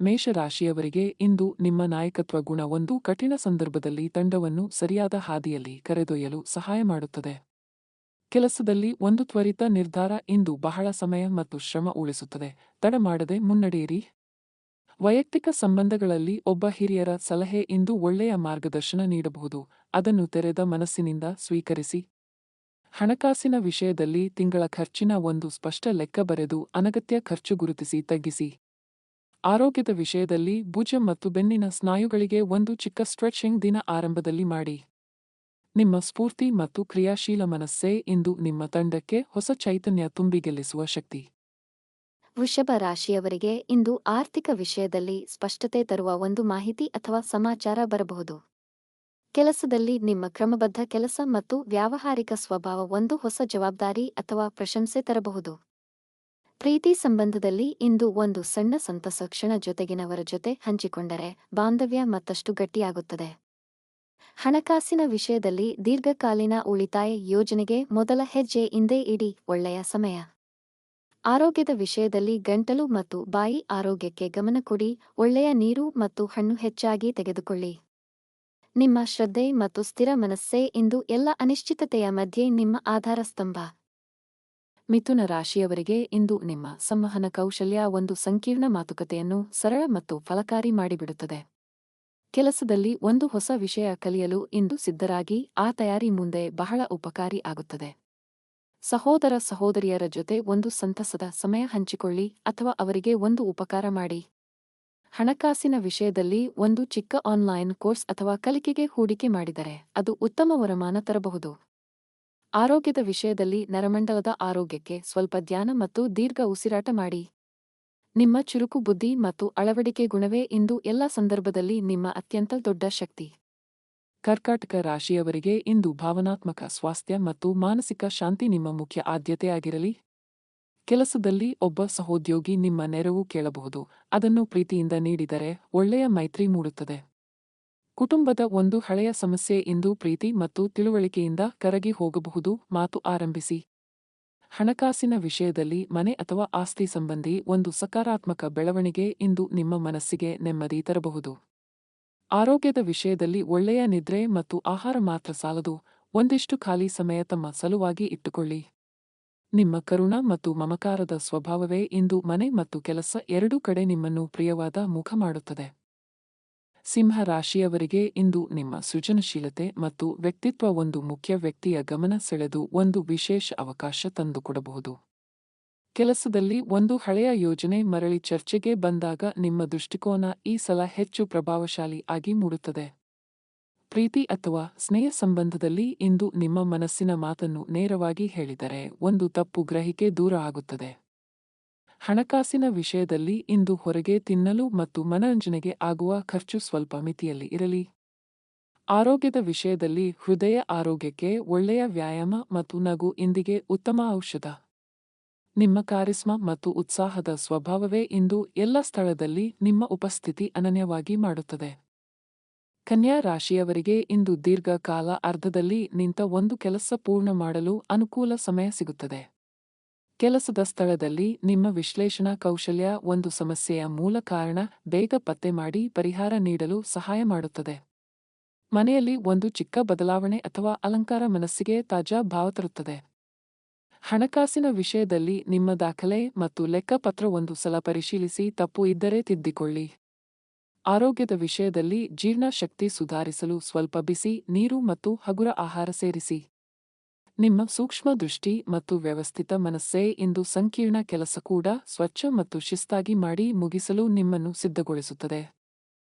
ಮೇಷರಾಶಿಯವರಿಗೆ ಇಂದು ನಿಮ್ಮ ನಾಯಕತ್ವ ಗುಣ ಒಂದು ಕಠಿಣ ಸಂದರ್ಭದಲ್ಲಿ ತಂಡವನ್ನು ಸರಿಯಾದ ಹಾದಿಯಲ್ಲಿ ಕರೆದೊಯ್ಯಲು ಸಹಾಯ ಮಾಡುತ್ತದೆ. ಕೆಲಸದಲ್ಲಿ ಒಂದು ತ್ವರಿತ ನಿರ್ಧಾರ ಇಂದು ಬಹಳ ಸಮಯ ಮತ್ತು ಶ್ರಮ ಉಳಿಸುತ್ತದೆ. ತಡ ಮಾಡದೆ ಮುನ್ನಡೆಯಿರಿ. ವೈಯಕ್ತಿಕ ಸಂಬಂಧಗಳಲ್ಲಿ ಒಬ್ಬ ಹಿರಿಯರ ಸಲಹೆ ಇಂದು ಒಳ್ಳೆಯ ಮಾರ್ಗದರ್ಶನ ನೀಡಬಹುದು. ಅದನ್ನು ತೆರೆದ ಮನಸ್ಸಿನಿಂದ ಸ್ವೀಕರಿಸಿ. ಹಣಕಾಸಿನ ವಿಷಯದಲ್ಲಿ ತಿಂಗಳ ಖರ್ಚಿನ ಒಂದು ಸ್ಪಷ್ಟ ಲೆಕ್ಕ ಬರೆದು ಅನಗತ್ಯ ಖರ್ಚು ಗುರುತಿಸಿ ತಗ್ಗಿಸಿ. ಆರೋಗ್ಯದ ವಿಷಯದಲ್ಲಿ ಭುಜ ಮತ್ತು ಬೆನ್ನಿನ ಸ್ನಾಯುಗಳಿಗೆ ಒಂದು ಚಿಕ್ಕ ಸ್ಟ್ರೆಚಿಂಗ್ ದಿನ ಆರಂಭದಲ್ಲಿ ಮಾಡಿ. ನಿಮ್ಮ ಸ್ಫೂರ್ತಿ ಮತ್ತು ಕ್ರಿಯಾಶೀಲ ಮನಸ್ಸೇ ಇಂದು ನಿಮ್ಮ ತಂಡಕ್ಕೆ ಹೊಸ ಚೈತನ್ಯ ತುಂಬಿ ಗೆಲ್ಲಿಸುವ ಶಕ್ತಿ. ವೃಷಭ ರಾಶಿಯವರಿಗೆ ಇಂದು ಆರ್ಥಿಕ ವಿಷಯದಲ್ಲಿ ಸ್ಪಷ್ಟತೆ ತರುವ ಒಂದು ಮಾಹಿತಿ ಅಥವಾ ಸಮಾಚಾರ ಬರಬಹುದು. ಕೆಲಸದಲ್ಲಿ ನಿಮ್ಮ ಕ್ರಮಬದ್ಧ ಕೆಲಸ ಮತ್ತು ವ್ಯಾವಹಾರಿಕ ಸ್ವಭಾವ ಒಂದು ಹೊಸ ಜವಾಬ್ದಾರಿ ಅಥವಾ ಪ್ರಶಂಸೆ ತರಬಹುದು. ಪ್ರೀತಿ ಸಂಬಂಧದಲ್ಲಿ ಇಂದು ಒಂದು ಸಣ್ಣ ಸಂತಸ ಕ್ಷಣ ಜೊತೆಗಿನವರ ಜೊತೆ ಹಂಚಿಕೊಂಡರೆ ಬಾಂಧವ್ಯ ಮತ್ತಷ್ಟು ಗಟ್ಟಿಯಾಗುತ್ತದೆ. ಹಣಕಾಸಿನ ವಿಷಯದಲ್ಲಿ ದೀರ್ಘಕಾಲೀನ ಉಳಿತಾಯ ಯೋಜನೆಗೆ ಮೊದಲ ಹೆಜ್ಜೆ ಇಂದೇ ಇಡಿ. ಒಳ್ಳೆಯ ಸಮಯ. ಆರೋಗ್ಯದ ವಿಷಯದಲ್ಲಿ ಗಂಟಲು ಮತ್ತು ಬಾಯಿ ಆರೋಗ್ಯಕ್ಕೆ ಗಮನ ಕೊಡಿ. ಒಳ್ಳೆಯ ನೀರು ಮತ್ತು ಹಣ್ಣು ಹೆಚ್ಚಾಗಿ ತೆಗೆದುಕೊಳ್ಳಿ. ನಿಮ್ಮ ಶ್ರದ್ಧೆ ಮತ್ತು ಸ್ಥಿರ ಮನಸ್ಸೇ ಇಂದು ಎಲ್ಲ ಅನಿಶ್ಚಿತತೆಯ ಮಧ್ಯೆ ನಿಮ್ಮ ಆಧಾರ ಸ್ತಂಭ. ಮಿಥುನ ರಾಶಿಯವರಿಗೆ ಇಂದು ನಿಮ್ಮ ಸಂವಹನ ಕೌಶಲ್ಯ ಒಂದು ಸಂಕೀರ್ಣ ಮಾತುಕತೆಯನ್ನು ಸರಳ ಮತ್ತು ಫಲಕಾರಿ ಮಾಡಿಬಿಡುತ್ತದೆ. ಕೆಲಸದಲ್ಲಿ ಒಂದು ಹೊಸ ವಿಷಯ ಕಲಿಯಲು ಇಂದು ಸಿದ್ಧರಾಗಿ. ಆ ತಯಾರಿ ಮುಂದೆ ಬಹಳ ಉಪಕಾರಿ ಆಗುತ್ತದೆ. ಸಹೋದರ ಸಹೋದರಿಯರ ಜೊತೆ ಒಂದು ಸಂತಸದ ಸಮಯ ಹಂಚಿಕೊಳ್ಳಿ ಅಥವಾ ಅವರಿಗೆ ಒಂದು ಉಪಕಾರ ಮಾಡಿ. ಹಣಕಾಸಿನ ವಿಷಯದಲ್ಲಿ ಒಂದು ಚಿಕ್ಕ ಆನ್ಲೈನ್ ಕೋರ್ಸ್ ಅಥವಾ ಕಲಿಕೆಗೆ ಹೂಡಿಕೆ ಮಾಡಿದರೆ ಅದು ಉತ್ತಮ ವರಮಾನ ತರಬಹುದು. ಆರೋಗ್ಯದ ವಿಷಯದಲ್ಲಿ ನರಮಂಡಲದ ಆರೋಗ್ಯಕ್ಕೆ ಸ್ವಲ್ಪ ಧ್ಯಾನ ಮತ್ತು ದೀರ್ಘ ಉಸಿರಾಟ ಮಾಡಿ. ನಿಮ್ಮ ಚುರುಕು ಬುದ್ಧಿ ಮತ್ತು ಅಳವಡಿಕೆ ಗುಣವೇ ಇಂದು ಎಲ್ಲ ಸಂದರ್ಭದಲ್ಲಿ ನಿಮ್ಮ ಅತ್ಯಂತ ದೊಡ್ಡ ಶಕ್ತಿ. ಕರ್ಕಾಟಕ ರಾಶಿಯವರಿಗೆ ಇಂದು ಭಾವನಾತ್ಮಕ ಸ್ವಾಸ್ಥ್ಯ ಮತ್ತು ಮಾನಸಿಕ ಶಾಂತಿ ನಿಮ್ಮ ಮುಖ್ಯ ಆದ್ಯತೆಯಾಗಿರಲಿ. ಕೆಲಸದಲ್ಲಿ ಒಬ್ಬ ಸಹೋದ್ಯೋಗಿ ನಿಮ್ಮ ನೆರವು ಕೇಳಬಹುದು. ಅದನ್ನು ಪ್ರೀತಿಯಿಂದ ನೀಡಿದರೆ ಒಳ್ಳೆಯ ಮೈತ್ರಿ ಮೂಡುತ್ತದೆ. ಕುಟುಂಬದ ಒಂದು ಹಳೆಯ ಸಮಸ್ಯೆ ಇಂದು ಪ್ರೀತಿ ಮತ್ತು ತಿಳುವಳಿಕೆಯಿಂದ ಕರಗಿ ಹೋಗಬಹುದು. ಮಾತು ಆರಂಭಿಸಿ. ಹಣಕಾಸಿನ ವಿಷಯದಲ್ಲಿ ಮನೆ ಅಥವಾ ಆಸ್ತಿ ಸಂಬಂಧಿ ಒಂದು ಸಕಾರಾತ್ಮಕ ಬೆಳವಣಿಗೆ ಇಂದು ನಿಮ್ಮ ಮನಸ್ಸಿಗೆ ನೆಮ್ಮದಿ ತರಬಹುದು. ಆರೋಗ್ಯದ ವಿಷಯದಲ್ಲಿ ಒಳ್ಳೆಯ ನಿದ್ರೆ ಮತ್ತು ಆಹಾರ ಮಾತ್ರ ಸಾಲದು. ಒಂದಿಷ್ಟು ಖಾಲಿ ಸಮಯ ತಮ್ಮ ಸಲುವಾಗಿ ಇಟ್ಟುಕೊಳ್ಳಿ. ನಿಮ್ಮ ಕರುಣ ಮತ್ತು ಮಮಕಾರದ ಸ್ವಭಾವವೇ ಇಂದು ಮನೆ ಮತ್ತು ಕೆಲಸ ಎರಡೂ ಕಡೆ ನಿಮ್ಮನ್ನು ಪ್ರಿಯವಾದ ಮುಖ ಮಾಡುತ್ತದೆ. ಸಿಂಹ ರಾಶಿಯವರಿಗೆ ಇಂದು ನಿಮ್ಮ ಸೃಜನಶೀಲತೆ ಮತ್ತು ವ್ಯಕ್ತಿತ್ವ ಒಂದು ಮುಖ್ಯ ವ್ಯಕ್ತಿಯ ಗಮನ ಸೆಳೆದು ಒಂದು ವಿಶೇಷ ಅವಕಾಶ ತಂದುಕೊಡಬಹುದು. ಕೆಲಸದಲ್ಲಿ ಒಂದು ಹಳೆಯ ಯೋಜನೆ ಮರಳಿ ಚರ್ಚೆಗೆ ಬಂದಾಗ ನಿಮ್ಮ ದೃಷ್ಟಿಕೋನ ಈ ಸಲ ಹೆಚ್ಚು ಪ್ರಭಾವಶಾಲಿ ಆಗಿ ಮೂಡುತ್ತದೆ. ಪ್ರೀತಿ ಅಥವಾ ಸ್ನೇಹ ಸಂಬಂಧದಲ್ಲಿ ಇಂದು ನಿಮ್ಮ ಮನಸ್ಸಿನ ಮಾತನ್ನು ನೇರವಾಗಿ ಹೇಳಿದರೆ ಒಂದು ತಪ್ಪು ಗ್ರಹಿಕೆ ದೂರ ಆಗುತ್ತದೆ. ಹಣಕಾಸಿನ ವಿಷಯದಲ್ಲಿ ಇಂದು ಹೊರಗೆ ತಿನ್ನಲು ಮತ್ತು ಮನರಂಜನೆಗೆ ಆಗುವ ಖರ್ಚು ಸ್ವಲ್ಪ ಮಿತಿಯಲ್ಲಿ ಇರಲಿ. ಆರೋಗ್ಯದ ವಿಷಯದಲ್ಲಿ ಹೃದಯ ಆರೋಗ್ಯಕ್ಕೆ ಒಳ್ಳೆಯ ವ್ಯಾಯಾಮ ಮತ್ತು ನಗು ಇಂದಿಗೆ ಉತ್ತಮ ಔಷಧ. ನಿಮ್ಮ ಕಾರಿಸ್ಮಾ ಮತ್ತು ಉತ್ಸಾಹದ ಸ್ವಭಾವವೇ ಇಂದು ಎಲ್ಲ ಸ್ಥಳದಲ್ಲಿ ನಿಮ್ಮ ಉಪಸ್ಥಿತಿ ಅನನ್ಯವಾಗಿ ಮಾಡುತ್ತದೆ. ಕನ್ಯಾ ರಾಶಿಯವರಿಗೆ ಇಂದು ದೀರ್ಘಕಾಲ ಅರ್ಧದಲ್ಲಿ ನಿಂತ ಒಂದು ಕೆಲಸ ಪೂರ್ಣ ಮಾಡಲು ಅನುಕೂಲ ಸಮಯ ಸಿಗುತ್ತದೆ. ಕೆಲಸದ ಸ್ಥಳದಲ್ಲಿ ನಿಮ್ಮ ವಿಶ್ಲೇಷಣಾ ಕೌಶಲ್ಯ ಒಂದು ಸಮಸ್ಯೆಯ ಮೂಲ ಕಾರಣ ಬೇಗ ಪತ್ತೆ ಮಾಡಿ ಪರಿಹಾರ ನೀಡಲು ಸಹಾಯ ಮಾಡುತ್ತದೆ. ಮನೆಯಲ್ಲಿ ಒಂದು ಚಿಕ್ಕ ಬದಲಾವಣೆ ಅಥವಾ ಅಲಂಕಾರ ಮನಸ್ಸಿಗೆ ತಾಜಾ ಭಾವ ತರುತ್ತದೆ. ಹಣಕಾಸಿನ ವಿಷಯದಲ್ಲಿ ನಿಮ್ಮ ದಾಖಲೆ ಮತ್ತು ಲೆಕ್ಕಪತ್ರ ಒಂದು ಸಲ ಪರಿಶೀಲಿಸಿ. ತಪ್ಪು ಇದ್ದರೆ ತಿದ್ದಿಕೊಳ್ಳಿ. ಆರೋಗ್ಯದ ವಿಷಯದಲ್ಲಿ ಜೀರ್ಣಶಕ್ತಿ ಸುಧಾರಿಸಲು ಸ್ವಲ್ಪ ಬಿಸಿ ನೀರು ಮತ್ತು ಹಗುರ ಆಹಾರ ಸೇರಿಸಿ. ನಿಮ್ಮ ಸೂಕ್ಷ್ಮ ದೃಷ್ಟಿ ಮತ್ತು ವ್ಯವಸ್ಥಿತ ಮನಸ್ಸೇ ಇಂದು ಸಂಕೀರ್ಣ ಕೆಲಸ ಕೂಡ ಸ್ವಚ್ಛ ಮತ್ತು ಶಿಸ್ತಾಗಿ ಮಾಡಿ ಮುಗಿಸಲು ನಿಮ್ಮನ್ನು ಸಿದ್ಧಗೊಳಿಸುತ್ತದೆ.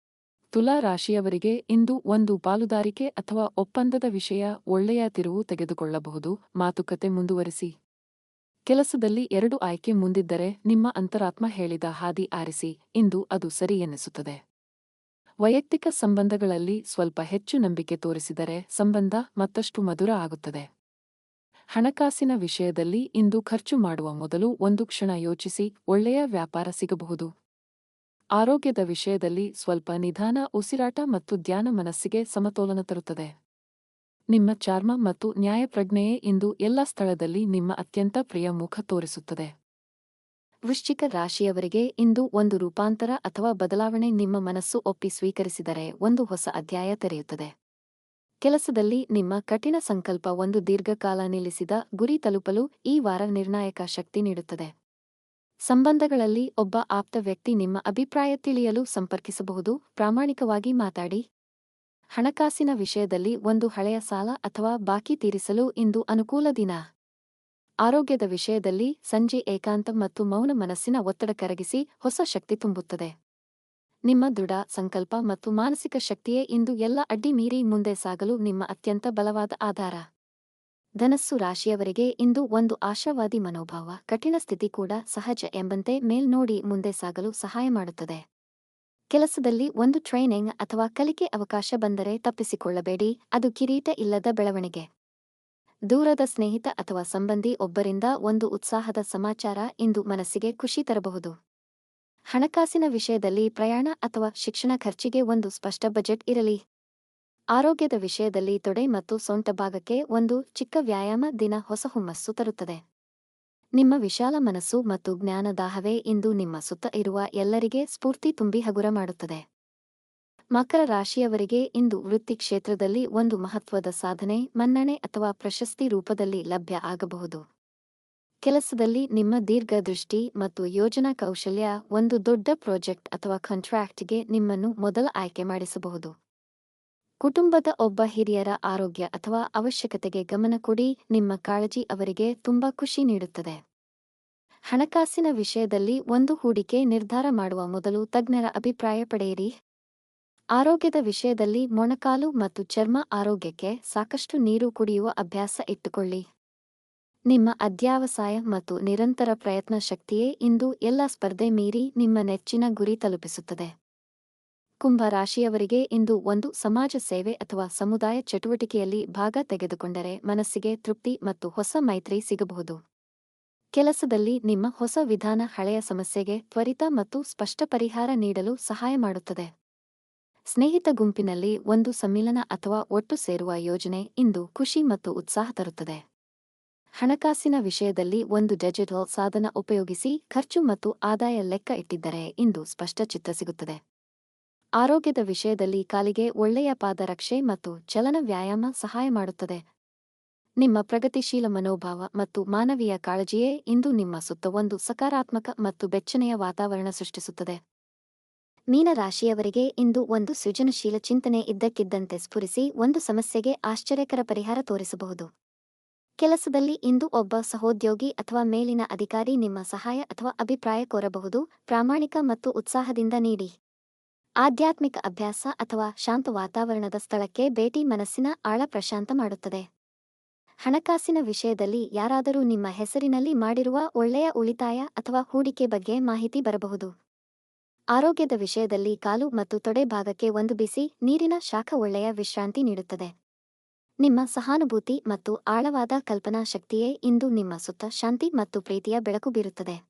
ತುಲಾ ರಾಶಿಯವರಿಗೆ ಇಂದು ಒಂದು ಪಾಲುದಾರಿಕೆ ಅಥವಾ ಒಪ್ಪಂದದ ವಿಷಯ ಒಳ್ಳೆಯ ತಿರುವು ತೆಗೆದುಕೊಳ್ಳಬಹುದು. ಮಾತುಕತೆ ಮುಂದುವರಿಸಿ. ಕೆಲಸದಲ್ಲಿ ಎರಡು ಆಯ್ಕೆ ಮುಂದಿದ್ದರೆ ನಿಮ್ಮ ಅಂತರಾತ್ಮ ಹೇಳಿದ ಹಾದಿ ಆರಿಸಿ. ಇಂದು ಅದು ಸರಿ ಎನ್ನಿಸುತ್ತದೆ. ವೈಯಕ್ತಿಕ ಸಂಬಂಧಗಳಲ್ಲಿ ಸ್ವಲ್ಪ ಹೆಚ್ಚು ನಂಬಿಕೆ ತೋರಿಸಿದರೆ ಸಂಬಂಧ ಮತ್ತಷ್ಟು ಮಧುರ ಆಗುತ್ತದೆ. ಹಣಕಾಸಿನ ವಿಷಯದಲ್ಲಿ ಇಂದು ಖರ್ಚು ಮಾಡುವ ಮೊದಲು ಒಂದು ಕ್ಷಣ ಯೋಚಿಸಿ. ಒಳ್ಳೆಯ ವ್ಯಾಪಾರ ಸಿಗಬಹುದು. ಆರೋಗ್ಯದ ವಿಷಯದಲ್ಲಿ ಸ್ವಲ್ಪ ನಿಧಾನ ಉಸಿರಾಟ ಮತ್ತು ಧ್ಯಾನ ಮನಸ್ಸಿಗೆ ಸಮತೋಲನ ತರುತ್ತದೆ. ನಿಮ್ಮ ಚಾರ್ಮ ಮತ್ತು ನ್ಯಾಯಪ್ರಜ್ಞೆಯೇ ಇಂದು ಎಲ್ಲ ಸ್ಥಳದಲ್ಲಿ ನಿಮ್ಮ ಅತ್ಯಂತ ಪ್ರಿಯ ಮುಖ ತೋರಿಸುತ್ತದೆ. ವೃಶ್ಚಿಕ ರಾಶಿಯವರಿಗೆ ಇಂದು ಒಂದು ರೂಪಾಂತರ ಅಥವಾ ಬದಲಾವಣೆ ನಿಮ್ಮ ಮನಸ್ಸು ಒಪ್ಪಿ ಸ್ವೀಕರಿಸಿದರೆ ಒಂದು ಹೊಸ ಅಧ್ಯಾಯ ತೆರೆಯುತ್ತದೆ. ಕೆಲಸದಲ್ಲಿ ನಿಮ್ಮ ಕಠಿಣ ಸಂಕಲ್ಪ ಒಂದು ದೀರ್ಘಕಾಲ ನಿಲ್ಲಿಸಿದ ಗುರಿ ತಲುಪಲು ಈ ವಾರ ನಿರ್ಣಾಯಕ ಶಕ್ತಿ ನೀಡುತ್ತದೆ. ಸಂಬಂಧಗಳಲ್ಲಿ ಒಬ್ಬ ಆಪ್ತ ವ್ಯಕ್ತಿ ನಿಮ್ಮ ಅಭಿಪ್ರಾಯ ತಿಳಿಯಲು ಸಂಪರ್ಕಿಸಬಹುದು. ಪ್ರಾಮಾಣಿಕವಾಗಿ ಮಾತಾಡಿ. ಹಣಕಾಸಿನ ವಿಷಯದಲ್ಲಿ ಒಂದು ಹಳೆಯ ಸಾಲ ಅಥವಾ ಬಾಕಿ ತೀರಿಸಲು ಇಂದು ಅನುಕೂಲ ದಿನ. ಆರೋಗ್ಯದ ವಿಷಯದಲ್ಲಿ ಸಂಜೆ ಏಕಾಂತ ಮತ್ತು ಮೌನ ಮನಸ್ಸಿನ ಒತ್ತಡ ಕರಗಿಸಿ ಹೊಸ ಶಕ್ತಿ ತುಂಬುತ್ತದೆ. ನಿಮ್ಮ ದೃಢ ಸಂಕಲ್ಪ ಮತ್ತು ಮಾನಸಿಕ ಶಕ್ತಿಯೇ ಇಂದು ಎಲ್ಲ ಅಡ್ಡಿ ಮೀರಿ ಮುಂದೆ ಸಾಗಲು ನಿಮ್ಮ ಅತ್ಯಂತ ಬಲವಾದ ಆಧಾರ. ಧನಸ್ಸು ರಾಶಿಯವರಿಗೆ ಇಂದು ಒಂದು ಆಶಾವಾದಿ ಮನೋಭಾವ. ಕಠಿಣ ಸ್ಥಿತಿ ಕೂಡ ಸಹಜ ಎಂಬಂತೆ ಮೇಲ್ನೋಡಿ ಮುಂದೆ ಸಾಗಲು ಸಹಾಯ ಮಾಡುತ್ತದೆ. ಕೆಲಸದಲ್ಲಿ ಒಂದು ಟ್ರೈನಿಂಗ್ ಅಥವಾ ಕಲಿಕೆ ಅವಕಾಶ ಬಂದರೆ ತಪ್ಪಿಸಿಕೊಳ್ಳಬೇಡಿ, ಅದು ಕಿರೀಟ ಇಲ್ಲದ ಬೆಳವಣಿಗೆ. ದೂರದ ಸ್ನೇಹಿತ ಅಥವಾ ಸಂಬಂಧಿ ಒಬ್ಬರಿಂದ ಒಂದು ಉತ್ಸಾಹದ ಸಮಾಚಾರ ಇಂದು ಮನಸ್ಸಿಗೆ ಖುಷಿ ತರಬಹುದು. ಹಣಕಾಸಿನ ವಿಷಯದಲ್ಲಿ ಪ್ರಯಾಣ ಅಥವಾ ಶಿಕ್ಷಣ ಖರ್ಚಿಗೆ ಒಂದು ಸ್ಪಷ್ಟ ಬಜೆಟ್ ಇರಲಿ. ಆರೋಗ್ಯದ ವಿಷಯದಲ್ಲಿ ತೊಡೆ ಮತ್ತು ಸೊಂಟ ಭಾಗಕ್ಕೆ ಒಂದು ಚಿಕ್ಕ ವ್ಯಾಯಾಮ ದಿನ ಹೊಸ ಹುಮ್ಮಸ್ಸು ತರುತ್ತದೆ. ನಿಮ್ಮ ವಿಶಾಲ ಮನಸ್ಸು ಮತ್ತು ಜ್ಞಾನದಾಹವೇ ಇಂದು ನಿಮ್ಮ ಸುತ್ತ ಇರುವ ಎಲ್ಲರಿಗೆ ಸ್ಫೂರ್ತಿ ತುಂಬಿ ಹಗುರ ಮಾಡುತ್ತದೆ. ಮಕರ ರಾಶಿಯವರಿಗೆ ಇಂದು ವೃತ್ತಿ ಕ್ಷೇತ್ರದಲ್ಲಿ ಒಂದು ಮಹತ್ವದ ಸಾಧನೆ, ಮನ್ನಣೆ ಅಥವಾ ಪ್ರಶಸ್ತಿ ರೂಪದಲ್ಲಿ ಲಭ್ಯ ಆಗಬಹುದು. ಕೆಲಸದಲ್ಲಿ ನಿಮ್ಮ ದೀರ್ಘದೃಷ್ಟಿ ಮತ್ತು ಯೋಜನಾ ಕೌಶಲ್ಯ ಒಂದು ದೊಡ್ಡ ಪ್ರಾಜೆಕ್ಟ್ ಅಥವಾ ಕಾಂಟ್ರಾಕ್ಟ್ಗೆ ನಿಮ್ಮನ್ನು ಮೊದಲ ಆಯ್ಕೆ ಮಾಡಿಸಬಹುದು. ಕುಟುಂಬದ ಒಬ್ಬ ಹಿರಿಯರ ಆರೋಗ್ಯ ಅಥವಾ ಅವಶ್ಯಕತೆಗೆ ಗಮನ ಕೊಡಿ, ನಿಮ್ಮ ಕಾಳಜಿ ಅವರಿಗೆ ತುಂಬಾ ಖುಷಿ ನೀಡುತ್ತದೆ. ಹಣಕಾಸಿನ ವಿಷಯದಲ್ಲಿ ಒಂದು ಹೂಡಿಕೆ ನಿರ್ಧಾರ ಮಾಡುವ ಮೊದಲು ತಜ್ಞರ ಅಭಿಪ್ರಾಯ ಪಡೆಯಿರಿ. ಆರೋಗ್ಯದ ವಿಷಯದಲ್ಲಿ ಮೊಣಕಾಲು ಮತ್ತು ಚರ್ಮ ಆರೋಗ್ಯಕ್ಕೆ ಸಾಕಷ್ಟು ನೀರು ಕುಡಿಯುವ ಅಭ್ಯಾಸ ಇಟ್ಟುಕೊಳ್ಳಿ. ನಿಮ್ಮ ಅಧ್ಯಾವಸಾಯ ಮತ್ತು ನಿರಂತರ ಪ್ರಯತ್ನ ಶಕ್ತಿಯೇ ಇಂದು ಎಲ್ಲ ಸ್ಪರ್ಧೆ ಮೀರಿ ನಿಮ್ಮ ನೆಚ್ಚಿನ ಗುರಿ ತಲುಪಿಸುತ್ತದೆ. ಕುಂಭ ರಾಶಿಯವರಿಗೆ ಇಂದು ಒಂದು ಸಮಾಜ ಸೇವೆ ಅಥವಾ ಸಮುದಾಯ ಚಟುವಟಿಕೆಯಲ್ಲಿ ಭಾಗ ತೆಗೆದುಕೊಂಡರೆ ಮನಸ್ಸಿಗೆ ತೃಪ್ತಿ ಮತ್ತು ಹೊಸ ಮೈತ್ರಿ ಸಿಗಬಹುದು. ಕೆಲಸದಲ್ಲಿ ನಿಮ್ಮ ಹೊಸ ವಿಧಾನ ಹಳೆಯ ಸಮಸ್ಯೆಗೆ ತ್ವರಿತ ಮತ್ತು ಸ್ಪಷ್ಟ ಪರಿಹಾರ ನೀಡಲು ಸಹಾಯ ಮಾಡುತ್ತದೆ. ಸ್ನೇಹಿತ ಗುಂಪಿನಲ್ಲಿ ಒಂದು ಸಮ್ಮಿಲನ ಅಥವಾ ಒಟ್ಟು ಸೇರುವ ಯೋಜನೆ ಇಂದು ಖುಷಿ ಮತ್ತು ಉತ್ಸಾಹ ತರುತ್ತದೆ. ಹಣಕಾಸಿನ ವಿಷಯದಲ್ಲಿ ಒಂದು ಡಿಜಿಟಲ್ ಸಾಧನ ಉಪಯೋಗಿಸಿ ಖರ್ಚು ಮತ್ತು ಆದಾಯ ಲೆಕ್ಕ ಇಟ್ಟಿದ್ದರೆ ಇಂದು ಸ್ಪಷ್ಟ ಚಿತ್ರ ಸಿಗುತ್ತದೆ. ಆರೋಗ್ಯದ ವಿಷಯದಲ್ಲಿ ಕಾಲಿಗೆ ಒಳ್ಳೆಯ ಪಾದರಕ್ಷೆ ಮತ್ತು ಚಲನ ವ್ಯಾಯಾಮ ಸಹಾಯ ಮಾಡುತ್ತದೆ. ನಿಮ್ಮ ಪ್ರಗತಿಶೀಲ ಮನೋಭಾವ ಮತ್ತು ಮಾನವೀಯ ಕಾಳಜಿಯೇ ಇಂದು ನಿಮ್ಮ ಸುತ್ತ ಒಂದು ಸಕಾರಾತ್ಮಕ ಮತ್ತು ಬೆಚ್ಚನೆಯ ವಾತಾವರಣ ಸೃಷ್ಟಿಸುತ್ತದೆ. ಮೀನ ರಾಶಿಯವರಿಗೆ ಇಂದು ಒಂದು ಸೃಜನಶೀಲ ಚಿಂತನೆ ಇದ್ದಕ್ಕಿದ್ದಂತೆ ಸ್ಫುರಿಸಿ ಒಂದು ಸಮಸ್ಯೆಗೆ ಆಶ್ಚರ್ಯಕರ ಪರಿಹಾರ ತೋರಿಸಬಹುದು. ಕೆಲಸದಲ್ಲಿ ಇಂದು ಒಬ್ಬ ಸಹೋದ್ಯೋಗಿ ಅಥವಾ ಮೇಲಿನ ಅಧಿಕಾರಿ ನಿಮ್ಮ ಸಹಾಯ ಅಥವಾ ಅಭಿಪ್ರಾಯ ಕೋರಬಹುದು. ಪ್ರಾಮಾಣಿಕ ಮತ್ತು ಉತ್ಸಾಹದಿಂದ ನೀಡಿ. ಆಧ್ಯಾತ್ಮಿಕ ಅಭ್ಯಾಸ ಅಥವಾ ಶಾಂತ ವಾತಾವರಣದ ಸ್ಥಳಕ್ಕೆ ಭೇಟಿ ಮನಸ್ಸಿನ ಆಳ ಪ್ರಶಾಂತ ಮಾಡುತ್ತದೆ. ಹಣಕಾಸಿನ ವಿಷಯದಲ್ಲಿ ಯಾರಾದರೂ ನಿಮ್ಮ ಹೆಸರಿನಲ್ಲಿ ಮಾಡಿರುವ ಒಳ್ಳೆಯ ಉಳಿತಾಯ ಅಥವಾ ಹೂಡಿಕೆ ಬಗ್ಗೆ ಮಾಹಿತಿ ಬರಬಹುದು. ಆರೋಗ್ಯದ ವಿಷಯದಲ್ಲಿ ಕಾಲು ಮತ್ತು ತೊಡೆ ಭಾಗಕ್ಕೆ ಒಂದು ಬಿಸಿ ನೀರಿನ ಶಾಖ ಒಳ್ಳೆಯ ವಿಶ್ರಾಂತಿ ನೀಡುತ್ತದೆ. ನಿಮ್ಮ ಸಹಾನುಭೂತಿ ಮತ್ತು ಆಳವಾದ ಕಲ್ಪನಾ ಶಕ್ತಿಯೇ ಇಂದು ನಿಮ್ಮ ಸುತ್ತ ಶಾಂತಿ ಮತ್ತು ಪ್ರೀತಿಯ ಬೆಳಕು ಬೀರುತ್ತದೆ.